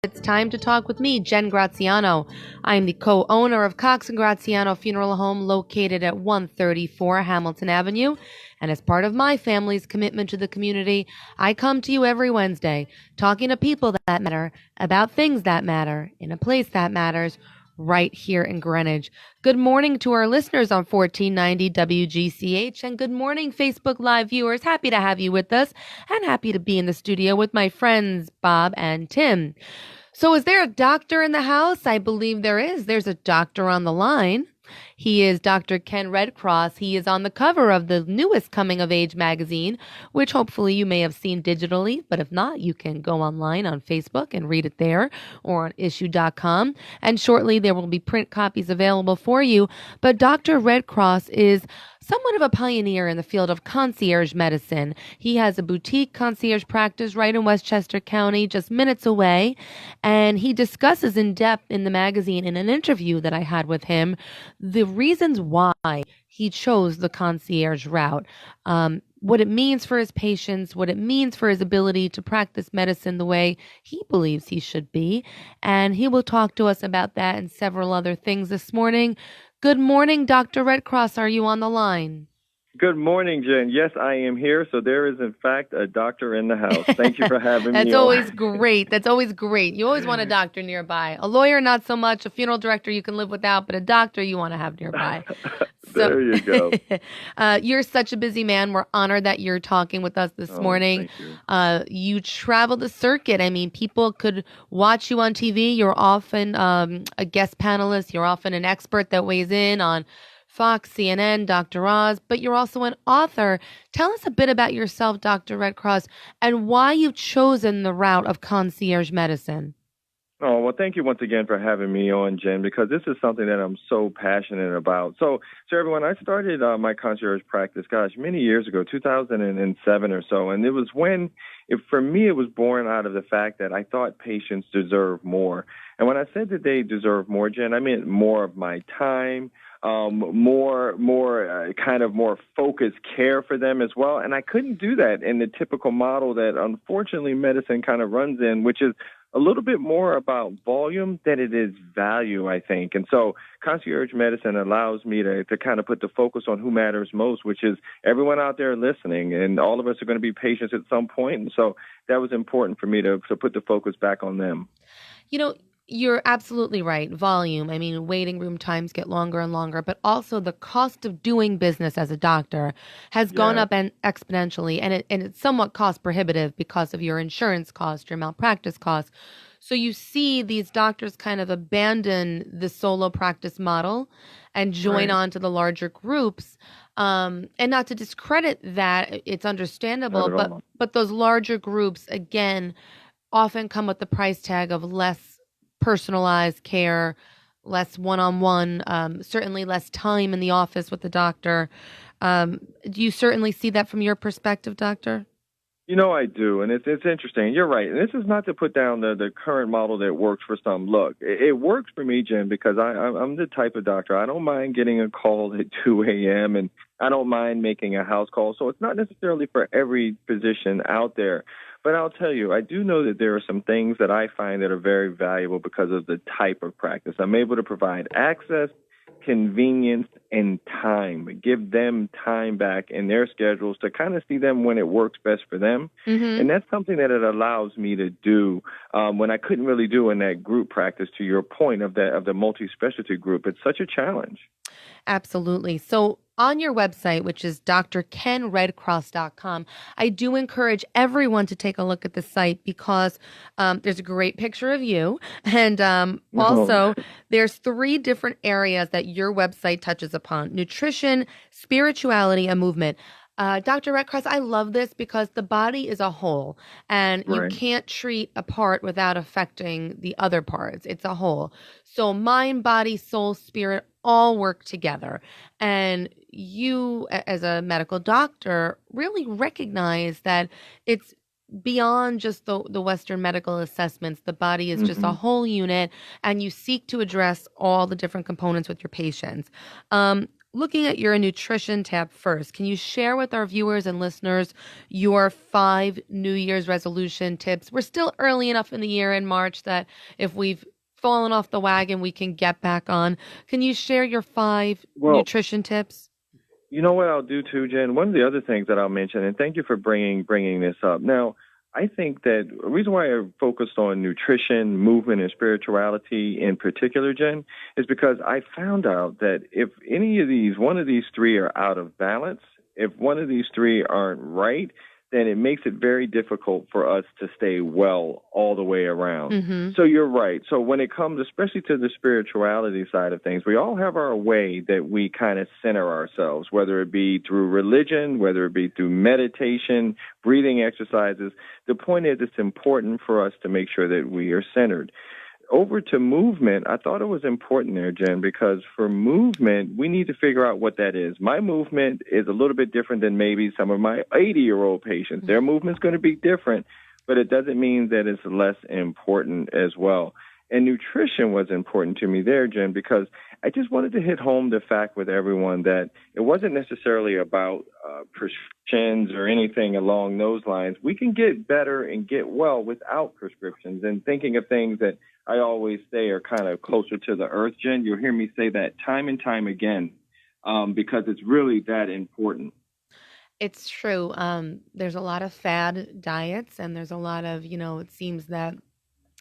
It's time to talk with me, Jen Graziano. I'm the co-owner of Cox and Graziano Funeral Home located at 134 Hamilton Avenue. And as part of my family's commitment to the community, I come to you every Wednesday talking to people that matter, about things that matter, in a place that matters, right here in Greenwich. Good morning to our listeners on 1490 WGCH, and good morning, Facebook Live viewers. Happy to have you with us, and happy to be in the studio with my friends Bob and Tim. So is there a doctor in the house? I believe there is. There's a doctor on the line. He is Dr. Ken Redcross. He is on the cover of the newest Coming of Age magazine, which hopefully you may have seen digitally, but if not, you can go online on Facebook and read it there or on issue.com. And shortly there will be print copies available for you. But Dr. Redcross is somewhat of a pioneer in the field of concierge medicine. He has a boutique concierge practice right in Westchester County, just minutes away, and he discusses in depth in the magazine in an interview that I had with him the reasons why he chose the concierge route, what it means for his patients, what it means for his ability to practice medicine the way he believes he should be, and he will talk to us about that and several other things this morning. Good morning, Dr. Redcross. Are you on the line? Good morning, Jen. Yes, I am here. So there is, in fact, a doctor in the house. Thank you for having me. That's always great. That's always great. You always want a doctor nearby. A lawyer, not so much. A funeral director, you can live without, but a doctor you want to have nearby. There you go. You're such a busy man. We're honored that you're talking with us this morning. Thank you. You travel the circuit. I mean, people could watch you on TV. You're often a guest panelist. You're often an expert that weighs in on Fox, CNN, Dr. Oz, but you're also an author. Tell us a bit about yourself, Dr. Redcross, and why you've chosen the route of concierge medicine. Oh, well, thank you once again for having me on, Jen, because this is something that I'm so passionate about. So everyone, I started my concierge practice, many years ago, 2007 or so, and it was for me, it was born out of the fact that I thought patients deserve more. And when I said that they deserve more, Jen, I meant more of my time, more focused care for them as well. And I couldn't do that in the typical model that unfortunately medicine kind of runs in, which is a little bit more about volume than it is value, I think. And so concierge medicine allows me to kind of put the focus on who matters most, which is everyone out there listening. And all of us are going to be patients at some point. And so that was important for me to put the focus back on them. You know, you're absolutely right. Volume. I mean, waiting room times get longer and longer, but also the cost of doing business as a doctor has gone up exponentially, and it's somewhat cost prohibitive because of your insurance cost, your malpractice costs. So you see these doctors kind of abandon the solo practice model and join on to the larger groups. And not to discredit that, it's understandable, but those larger groups, again, often come with the price tag of less personalized care, less one-on-one, certainly less time in the office with the doctor. Do you certainly see that from your perspective, doctor? You know, I do, and it's interesting. You're right, and this is not to put down the current model that works for some. Look, it works for me, Jen, because I'm the type of doctor. I don't mind getting a call at 2 a.m., and I don't mind making a house call. So it's not necessarily for every physician out there. But I'll tell you, I do know that there are some things that I find that are very valuable because of the type of practice. I'm able to provide access, convenience, and time. Give them time back in their schedules to kind of see them when it works best for them. Mm-hmm. And that's something that it allows me to do when I couldn't really do in that group practice, to your point of the multi-specialty group. It's such a challenge. Absolutely. So on your website, which is drkenredcross.com, I do encourage everyone to take a look at the site because there's a great picture of you. And also, there's 3 different areas that your website touches upon: nutrition, spirituality, and movement. Dr. Redcross, I love this because the body is a whole, and you can't treat a part without affecting the other parts. It's a whole. So mind, body, soul, spirit all work together. And you, as a medical doctor, really recognize that it's beyond just the Western medical assessments. The body is just a whole unit, and you seek to address all the different components with your patients. looking at your nutrition tab first, can you share with our viewers and listeners your 5 New Year's resolution tips? We're still early enough in the year in March that if we've fallen off the wagon, we can get back on. Can you share your 5 Well, nutrition tips? you know what I'll do too, Jen? One of the other things that I'll mention, and thank you for bringing this up. Now, I think that the reason why I focused on nutrition, movement, and spirituality in particular, Jen, is because I found out that if one of these three are out of balance, if one of these three aren't right, then it makes it very difficult for us to stay well all the way around. Mm-hmm. So you're right. So when it comes, especially to the spirituality side of things, we all have our way that we kind of center ourselves, whether it be through religion, whether it be through meditation, breathing exercises. The point is, it's important for us to make sure that we are centered. Over to movement, I thought it was important there, Jen, because for movement, we need to figure out what that is. My movement is a little bit different than maybe some of my 80-year-old patients. Their movement's going to be different, but it doesn't mean that it's less important as well. And nutrition was important to me there, Jen, because I just wanted to hit home the fact with everyone that it wasn't necessarily about prescriptions or anything along those lines. We can get better and get well without prescriptions, and thinking of things that I always say are kind of closer to the earth, Jen. You'll hear me say that time and time again because it's really that important. It's true. There's a lot of fad diets, and there's a lot of, it seems that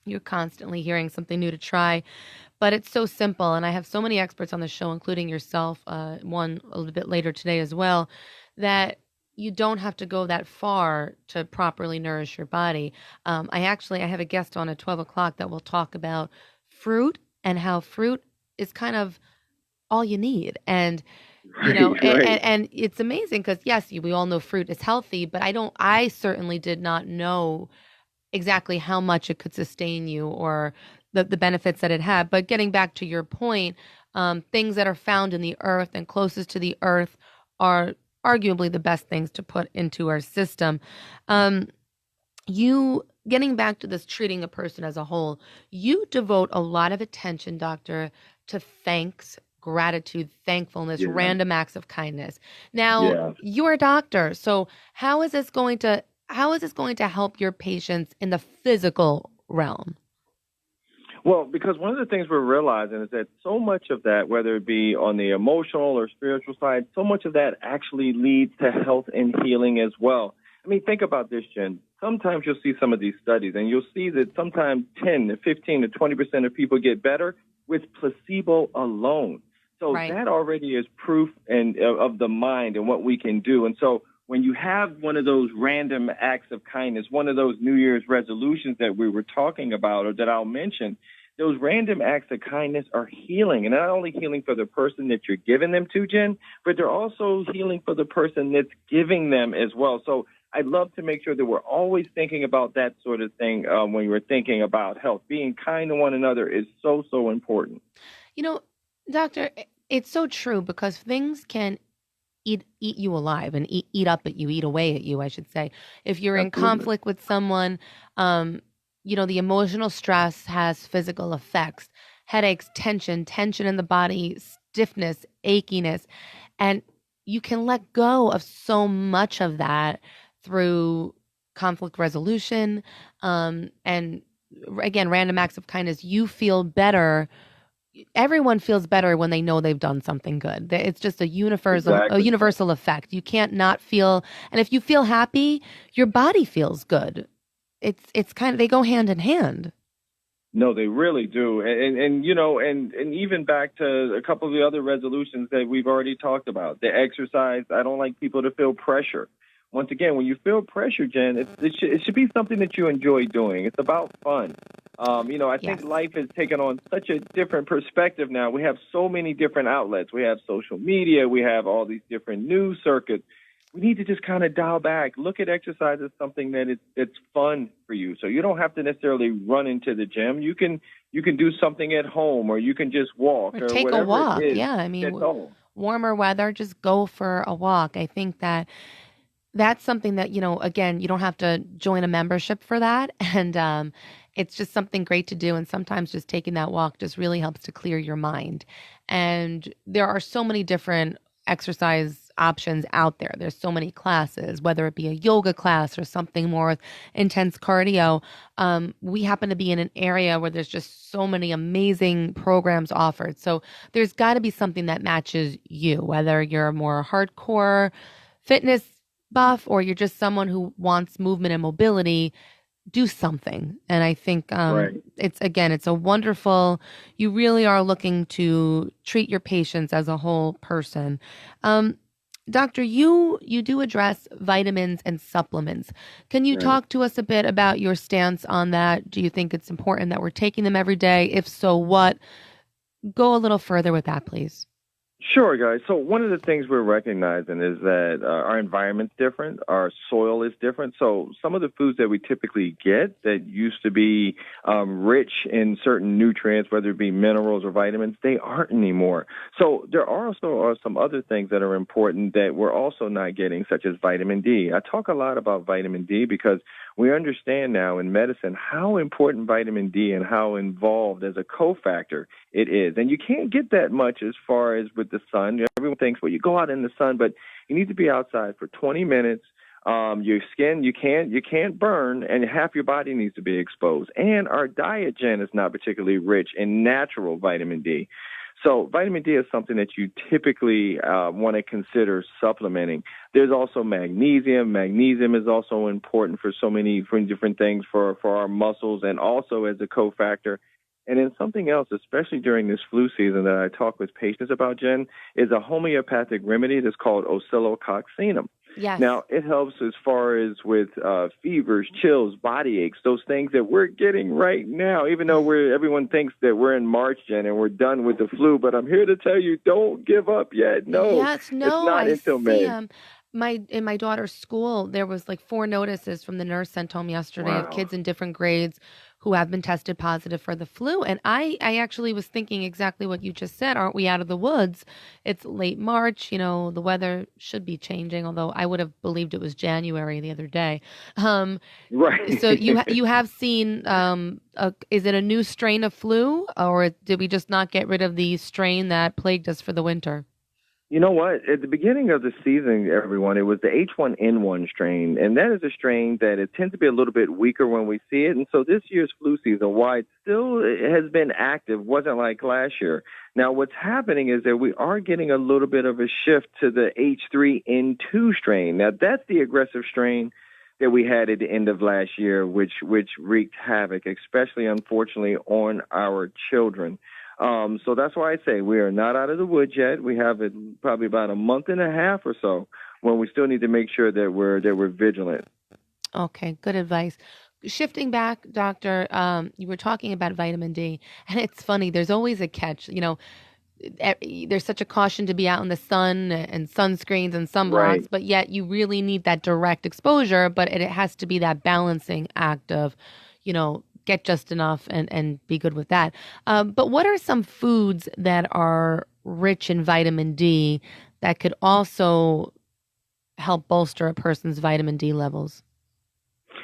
you're constantly hearing something new to try, but it's so simple. And I have so many experts on the show, including yourself, one a little bit later today as well, that you don't have to go that far to properly nourish your body. I have a guest on at 12 o'clock that will talk about fruit and how fruit is kind of all you need. And, Right. and it's amazing because, yes, we all know fruit is healthy, but I certainly did not know exactly how much it could sustain you or the benefits that it had. But getting back to your point, things that are found in the earth and closest to the earth are arguably the best things to put into our system. You getting back to this treating a person as a whole, you devote a lot of attention, doctor, to thanks, gratitude, thankfulness, Yeah. random acts of kindness. Now, Yeah. you're a doctor, so how is this going to help your patients in the physical realm? Well, because one of the things we're realizing is that so much of that, whether it be on the emotional or spiritual side, so much of that actually leads to health and healing as well. I mean, think about this, Jen. Sometimes you'll see some of these studies, and you'll see that sometimes 10 to 15 to 20% of people get better with placebo alone. So Right. that already is proof of the mind and what we can do. And so when you have one of those random acts of kindness, one of those New Year's resolutions that we were talking about or that I'll mention, those random acts of kindness are healing, and not only healing for the person that you're giving them to, Jen, but they're also healing for the person that's giving them as well. So I'd love to make sure that we're always thinking about that sort of thing when we're thinking about health. Being kind to one another is so, so important. Doctor, it's so true because things can eat you alive and eat up at you, eat away at you, I should say. If you're in Absolutely. conflict with someone, the emotional stress has physical effects, headaches, tension in the body, stiffness, achiness, and you can let go of so much of that through conflict resolution, and again, random acts of kindness. You feel better. Everyone feels better when they know they've done something good. It's just a Exactly. universal effect. You can't not feel, and if you feel happy, your body feels good. It's kind of, they go hand in hand. No, they really do. And even back to a couple of the other resolutions that we've already talked about, the exercise. I don't like people to feel pressure. Once again, when you feel pressure, Jen, it should be something that you enjoy doing. It's about fun. I think Yes. life has taken on such a different perspective now. We have so many different outlets. We have social media. We have all these different news circuits. We need to just kind of dial back. Look at exercise as something that it's fun for you. So you don't have to necessarily run into the gym. You can do something at home, or you can just walk, Or or take a whatever walk. it is. Yeah, I mean, That's all. warmer weather, just go for a walk. I think that's something that, again, you don't have to join a membership for that. And it's just something great to do. And sometimes just taking that walk just really helps to clear your mind. And there are so many different exercise options out there. There's so many classes, whether it be a yoga class or something more intense cardio. We happen to be in an area where there's just so many amazing programs offered. So there's got to be something that matches you, whether you're a more hardcore fitness buff or you're just someone who wants movement and mobility. Do something. And I think Right. it's a wonderful, you really are looking to treat your patients as a whole person. Doctor, you do address vitamins and supplements. Can you Right. talk to us a bit about your stance on that? Do you think it's important that we're taking them every day? If so, what? Go a little further with that, please. Sure, guys. So one of the things we're recognizing is that our environment's different, our soil is different. So some of the foods that we typically get that used to be rich in certain nutrients, whether it be minerals or vitamins, they aren't anymore. So there also are some other things that are important that we're also not getting, such as vitamin D. I talk a lot about vitamin D because we understand now in medicine how important vitamin D and how involved as a cofactor it is. And you can't get that much as far as with the sun. Everyone thinks, well, you go out in the sun, but you need to be outside for 20 minutes. Your skin, you can't burn, and half your body needs to be exposed. And our diet, Jen, is not particularly rich in natural vitamin D. So vitamin D is something that you typically want to consider supplementing. There's also magnesium. Magnesium is also important for so many different things for our muscles and also as a cofactor. And then something else, especially during this flu season that I talk with patients about, Jen, is a homeopathic remedy that's called oscillococcinum. Yes. Now, it helps as far as with fevers, chills, body aches, those things that we're getting right now, even though everyone thinks that we're in March, Jen, and we're done with the flu. But I'm here to tell you, don't give up yet. No, Yes, no, it's not I until see. May. In my daughter's school, there was like 4 notices from the nurse sent home yesterday of Wow. kids in different grades who have been tested positive for the flu. And I actually was thinking exactly what you just said. Aren't we out of the woods? It's late March, the weather should be changing, although I would have believed it was January the other day. Right. So you have seen, is it a new strain of flu, or did we just not get rid of the strain that plagued us for the winter? You know what? At the beginning of the season, everyone, it was the H1N1 strain, and that is a strain that it tends to be a little bit weaker when we see it. And so this year's flu season, while it still has been active, wasn't like last year. Now, what's happening is that we are getting a little bit of a shift to the H3N2 strain. Now, that's the aggressive strain that we had at the end of last year, which wreaked havoc, especially, unfortunately, on our children. So that's why I say we are not out of the woods yet. We have probably about a month and a half or so when we still need to make sure that we're vigilant. Okay, good advice. Shifting back, doctor, you were talking about vitamin D, and it's funny. There's always a catch. There's such a caution to be out in the sun and sunscreens and sunblocks, Right. but yet you really need that direct exposure. But it has to be that balancing act of, get just enough and be good with that. But what are some foods that are rich in vitamin D that could also help bolster a person's vitamin D levels?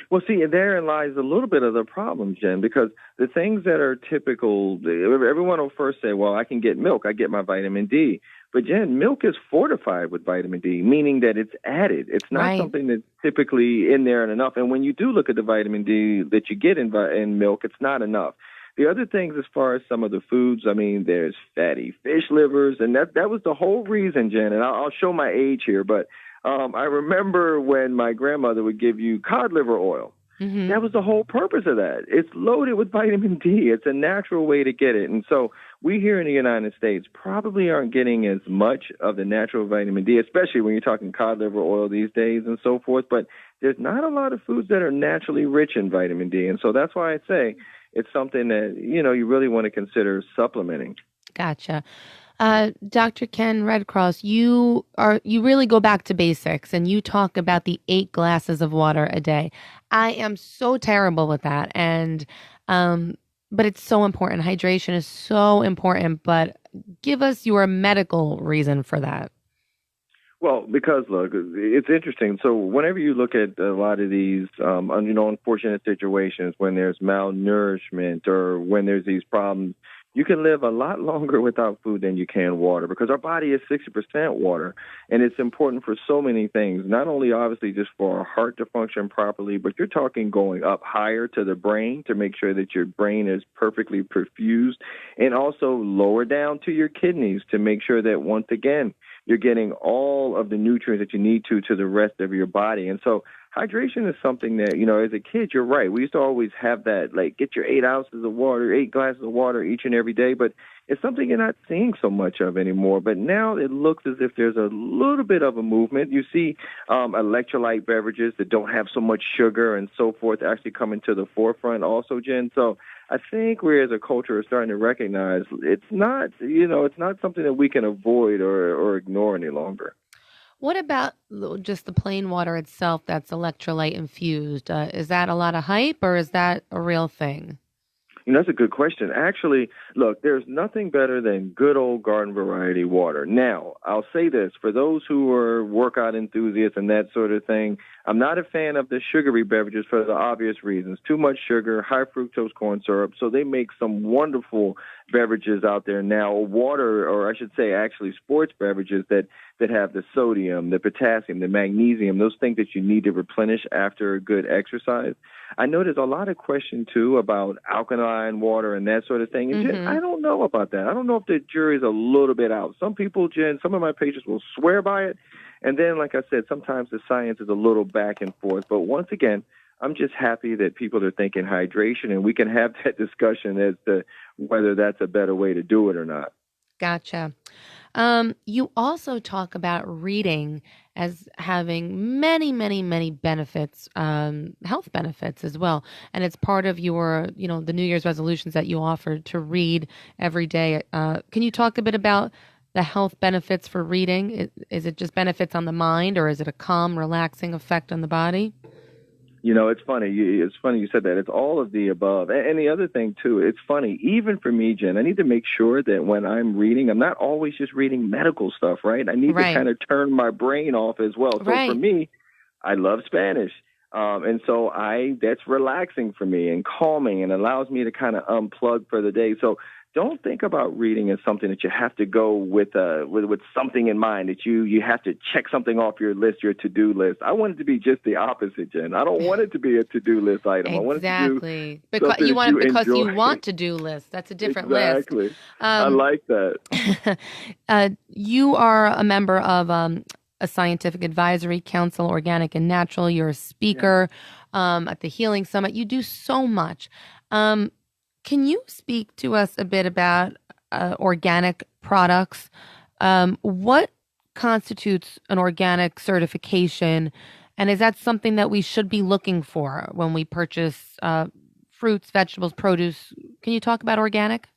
Well, see, therein lies a little bit of the problem, Jen, because the things that are typical, everyone will first say, well, I can get milk. I get my vitamin D. But, Jen, milk is fortified with vitamin D, meaning that it's added. It's not Right. something that's typically in there and enough. And when you do look at the vitamin D that you get in milk, it's not enough. The other things as far as some of the foods, I mean, there's fatty fish livers, and that was the whole reason, Jen, and I'll show my age here, but I remember when my grandmother would give you cod liver oil. Mm-hmm. That was the whole purpose of that. It's loaded with vitamin D. It's a natural way to get it. And so we here in the United States probably aren't getting as much of the natural vitamin D, especially when you're talking cod liver oil these days and so forth. But there's not a lot of foods that are naturally rich in vitamin D. And so that's why I say it's something that, you really want to consider supplementing. Gotcha. Dr. Ken Redcross, you really go back to basics and you talk about the 8 glasses of water a day. I am so terrible with that. And, but it's so important. Hydration is so important, but give us your medical reason for that. Well, because look, it's interesting. So whenever you look at a lot of these, unfortunate situations when there's malnourishment or when there's these problems, you can live a lot longer without food than you can water because our body is 60% water. And it's important for so many things, not only obviously just for our heart to function properly, but you're talking going up higher to the brain to make sure that your brain is perfectly perfused, and also lower down to your kidneys to make sure that, once again, you're getting all of the nutrients that you need to the rest of your body. And so hydration is something that, as a kid, you're right. We used to always have that, like, get your 8 ounces of water, 8 glasses of water each and every day. But it's something you're not seeing so much of anymore. But now it looks as if there's a little bit of a movement. You see electrolyte beverages that don't have so much sugar and so forth actually coming to the forefront also, Jen. So I think we as a culture are starting to recognize it's not, it's not something that we can avoid or ignore any longer. What about just the plain water itself that's electrolyte infused? Is that a lot of hype or is that a real thing? That's a good question. Actually, look, there's nothing better than good old garden variety water. Now, I'll say this, for those who are workout enthusiasts and that sort of thing, I'm not a fan of the sugary beverages for the obvious reasons. Too much sugar, high fructose corn syrup. So they make some wonderful beverages out there now, water, or I should say actually sports beverages that have the sodium, the potassium, the magnesium, those things that you need to replenish after a good exercise. I know there's a lot of question, too, about alkaline water and that sort of thing. And Jen, I don't know about that. I don't know if the jury's a little bit out. Some people, Jen, some of my patients will swear by it. And then, like I said, sometimes the science is a little back and forth. But once again, I'm just happy that people are thinking hydration, and we can have that discussion as to whether that's a better way to do it or not. Gotcha. You also talk about reading as having many, many, many benefits, health benefits as well. And it's part of your, the New Year's resolutions that you offered to read every day. Can you talk a bit about the health benefits for reading? Is it just benefits on the mind, or is it a calm, relaxing effect on the body? It's funny. It's funny you said that. It's all of the above. And the other thing, too, it's funny, even for me, Jen, I need to make sure that when I'm reading, I'm not always just reading medical stuff, right? I need to kind of turn my brain off as well. So for me, I love Spanish. And so that's relaxing for me and calming and allows me to kind of unplug for the day. So don't think about reading as something that you have to go with something in mind, that you have to check something off your list, your to-do list. I want it to be just the opposite, Jen. I don't want it to be a to-do list item. Exactly. I want it to do because you want it because enjoy. you want to-do list. That's a different list. Exactly. I like that. You are a member of a scientific advisory council, Organic and Natural. You're a speaker at the Healing Summit. You do so much. Can you speak to us a bit about organic products? What constitutes an organic certification? And is that something that we should be looking for when we purchase fruits, vegetables, produce? Can you talk about organic?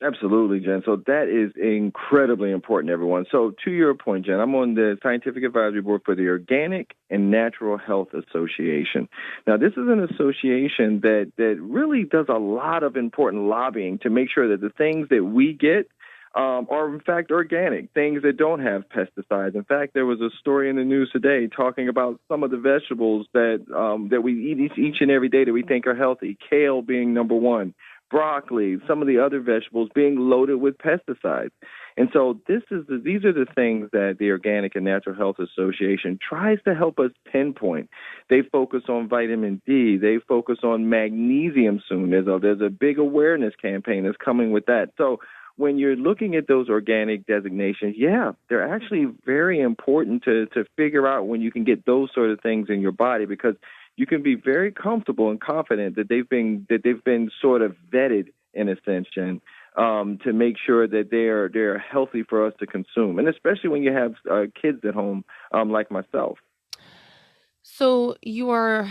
Absolutely, Jen. So that is incredibly important, everyone. So to your point, Jen, I'm on the Scientific Advisory Board for the Organic and Natural Health Association. Now, this is an association that really does a lot of important lobbying to make sure that the things that we get are, in fact, organic, things that don't have pesticides. In fact, there was a story in the news today talking about some of the vegetables that we eat each and every day that we think are healthy, kale being number one, broccoli, some of the other vegetables being loaded with pesticides. And so these are the things that the Organic and Natural Health Association tries to help us pinpoint. They focus on vitamin D. They focus on magnesium soon. There's a big awareness campaign that's coming with that. So when you're looking at those organic designations, they're actually very important to figure out when you can get those sort of things in your body, because you can be very comfortable and confident that they've been sort of vetted in a sense, Jen, to make sure that they're healthy for us to consume, and especially when you have kids at home, like myself. So your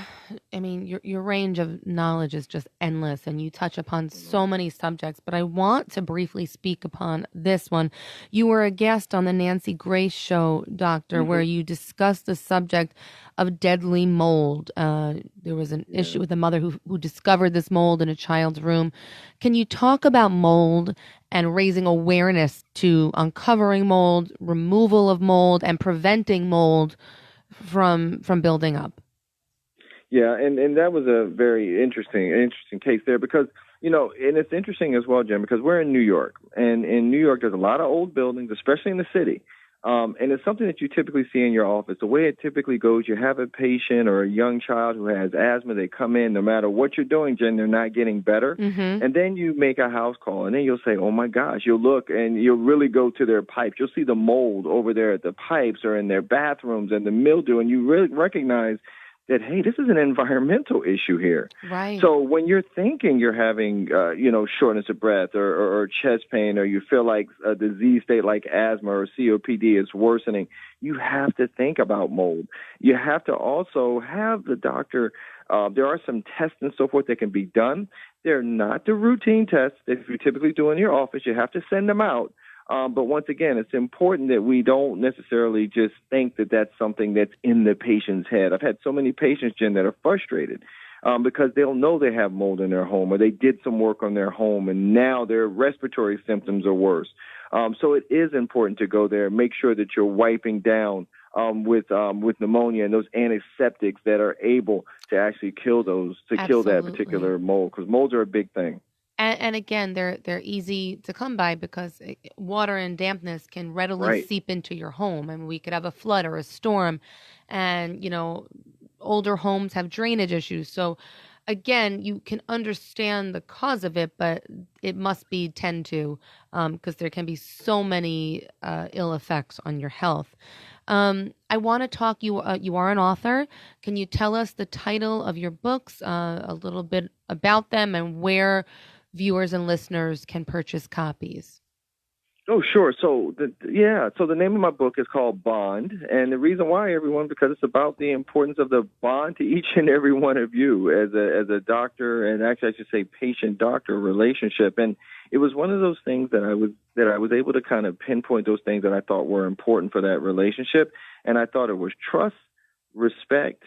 range of knowledge is just endless, and you touch upon so many subjects, but I want to briefly speak upon this one. You were a guest on the Nancy Grace show, Doctor, where you discussed the subject of deadly mold. There was an issue with a mother who discovered this mold in a child's room. Can you talk about mold and raising awareness to uncovering mold, removal of mold, and preventing mold from building up? Yeah, and that was a very interesting case there, because And it's interesting as well, Jim, because we're in New York, and in New York, there's a lot of old buildings, especially in the city. And it's something that you typically see in your office. The way it typically goes, you have a patient or a young child who has asthma. They come in, no matter what you're doing, Jen, they're not getting better. Mm-hmm. And then you make a house call, and then you'll say, oh, my gosh, you'll look, and you'll really go to their pipes. You'll see the mold over there at the pipes or in their bathrooms and the mildew, and you really recognize that, hey, this is an environmental issue here. Right. So when you're thinking you're having, shortness of breath or chest pain, or you feel like a disease state like asthma or COPD is worsening, you have to think about mold. You have to also have the doctor. There are some tests and so forth that can be done. They're not the routine tests that you typically do in your office. You have to send them out. But once again, it's important that we don't necessarily just think that that's something that's in the patient's head. I've had so many patients, Jen, that are frustrated because they'll know they have mold in their home, or they did some work on their home, and now their respiratory symptoms are worse. So it is important to go there and make sure that you're wiping down with pneumonia and those antiseptics that are able to actually kill kill that particular mold, because molds are a big thing. And again, they're easy to come by because water and dampness can readily seep into your home. I mean, we could have a flood or a storm, and older homes have drainage issues. So again, you can understand the cause of it, but it must be tended to because there can be so many ill effects on your health. I want to talk. You are an author. Can you tell us the title of your books, a little bit about them, and where viewers and listeners can purchase copies? Oh, sure. So the name of my book is called Bond, and the reason why, everyone, because it's about the importance of the bond to each and every one of you as a doctor, and actually I should say patient-doctor relationship. And it was one of those things that I was able to kind of pinpoint those things that I thought were important for that relationship, and I thought it was trust, respect,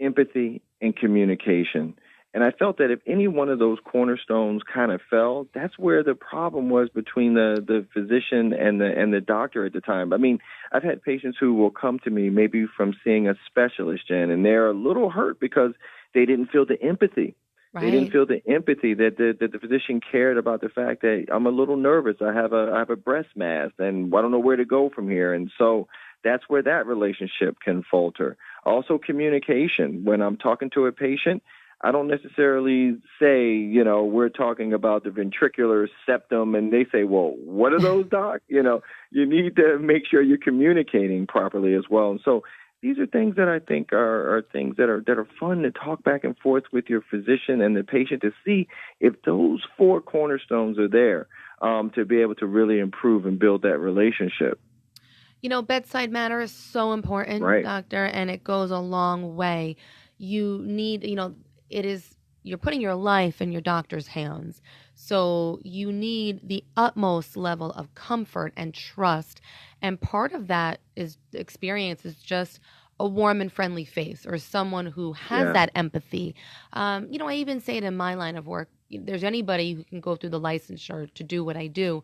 empathy, and communication. And I felt that if any one of those cornerstones kind of fell, that's where the problem was between the physician and the doctor at the time. I mean, I've had patients who will come to me maybe from seeing a specialist, Jen, and they're a little hurt because they didn't feel the empathy. Right. They didn't feel the empathy that the physician cared about the fact that I'm a little nervous. I have a breast mass, and I don't know where to go from here. And so that's where that relationship can falter. Also, communication. When I'm talking to a patient, I don't necessarily say, we're talking about the ventricular septum, and they say, well, what are those, doc? You need to make sure you're communicating properly as well. And so these are things that I think are things that are fun to talk back and forth with your physician and the patient to see if those four cornerstones are there to be able to really improve and build that relationship. Bedside manner is so important, right, doctor, and it goes a long way. You need, you're putting your life in your doctor's hands. So you need the utmost level of comfort and trust. And part of that experience is just a warm and friendly face, or someone who has that empathy. I even say it in my line of work, there's anybody who can go through the licensure to do what I do.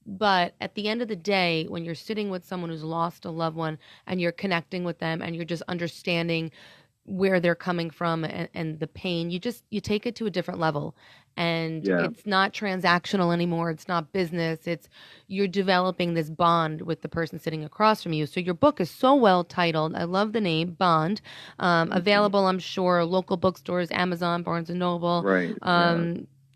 But at the end of the day, when you're sitting with someone who's lost a loved one and you're connecting with them and you're just understanding where they're coming from and the pain, you take it to a different level, and it's not transactional anymore. It's not business. You're developing this bond with the person sitting across from you. So your book is so well titled. I love the name, Bond. Available, I'm sure, local bookstores, Amazon, Barnes and Noble. Right.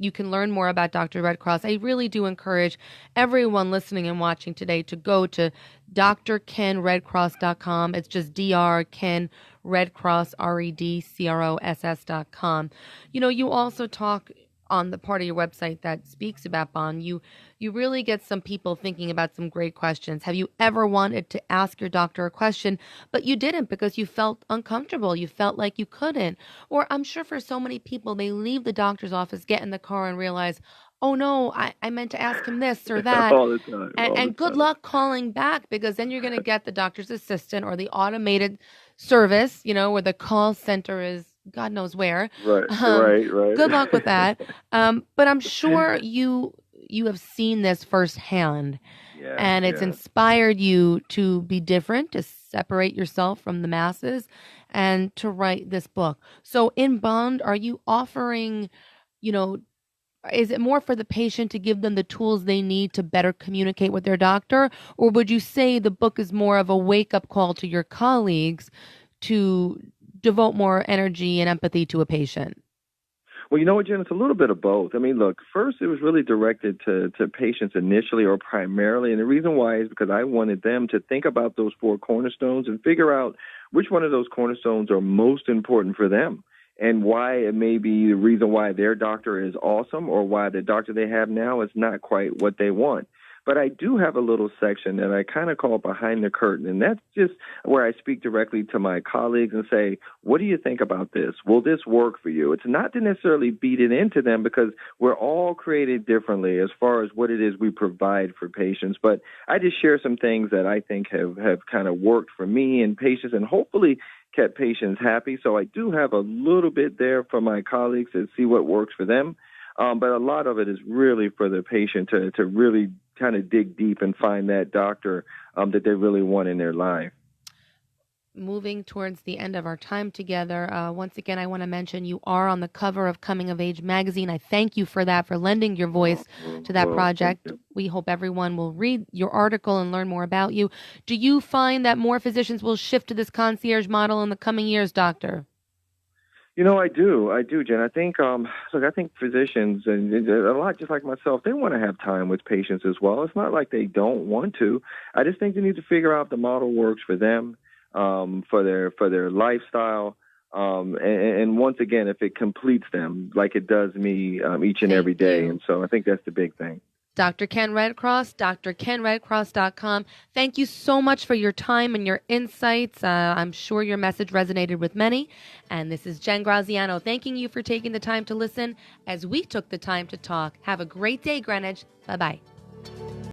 You can learn more about Dr. Redcross. I really do encourage everyone listening and watching today to go to drkenredcross.com. It's just Dr. Ken Redcross, REDCROSS.com. You also talk on the part of your website that speaks about Bond. You really get some people thinking about some great questions. Have you ever wanted to ask your doctor a question, but you didn't because you felt uncomfortable? You felt like you couldn't. Or I'm sure for so many people, they leave the doctor's office, get in the car, and realize, oh no, I meant to ask him this or that. All the time. And good luck calling back, because then you're going to get the doctor's assistant or the automated service, where the call center is God knows where. Right. Good luck with that. But I'm sure you have seen this firsthand, and it's inspired you to be different, to separate yourself from the masses, and to write this book. So in Bond, are you offering, is it more for the patient to give them the tools they need to better communicate with their doctor? Or would you say the book is more of a wake-up call to your colleagues to devote more energy and empathy to a patient? Well, you know what, Jen? It's a little bit of both. I mean, look, first it was really directed to patients initially or primarily. And the reason why is because I wanted them to think about those four cornerstones and figure out which one of those cornerstones are most important for them and why it may be the reason why their doctor is awesome or why the doctor they have now is not quite what they want. But I do have a little section that I kind of call behind the curtain, and that's just where I speak directly to my colleagues and say, what do you think about this? Will this work for you? It's not to necessarily beat it into them because we're all created differently as far as what it is we provide for patients. But I just share some things that I think have kind of worked for me and patients and hopefully kept patients happy. So I do have a little bit there for my colleagues to see what works for them. But a lot of it is really for the patient to really kind of dig deep and find that doctor that they really want in their life. Moving towards the end of our time together, once again, I want to mention you are on the cover of Coming of Age magazine. I thank you for that, for lending your voice to that project. We hope everyone will read your article and learn more about you. Do you find that more physicians will shift to this concierge model in the coming years, doctor? You know, I do, Jen. I think, look, I think physicians and a lot just like myself, they want to have time with patients as well. It's not like they don't want to. I just think they need to figure out if the model works for them, for their lifestyle, and once again, if it completes them like it does me each and every day. And so I think that's the big thing. Dr. Ken Redcross, drkenredcross.com. Thank you so much for your time and your insights. I'm sure your message resonated with many. And this is Jen Graziano thanking you for taking the time to listen as we took the time to talk. Have a great day, Greenwich. Bye-bye.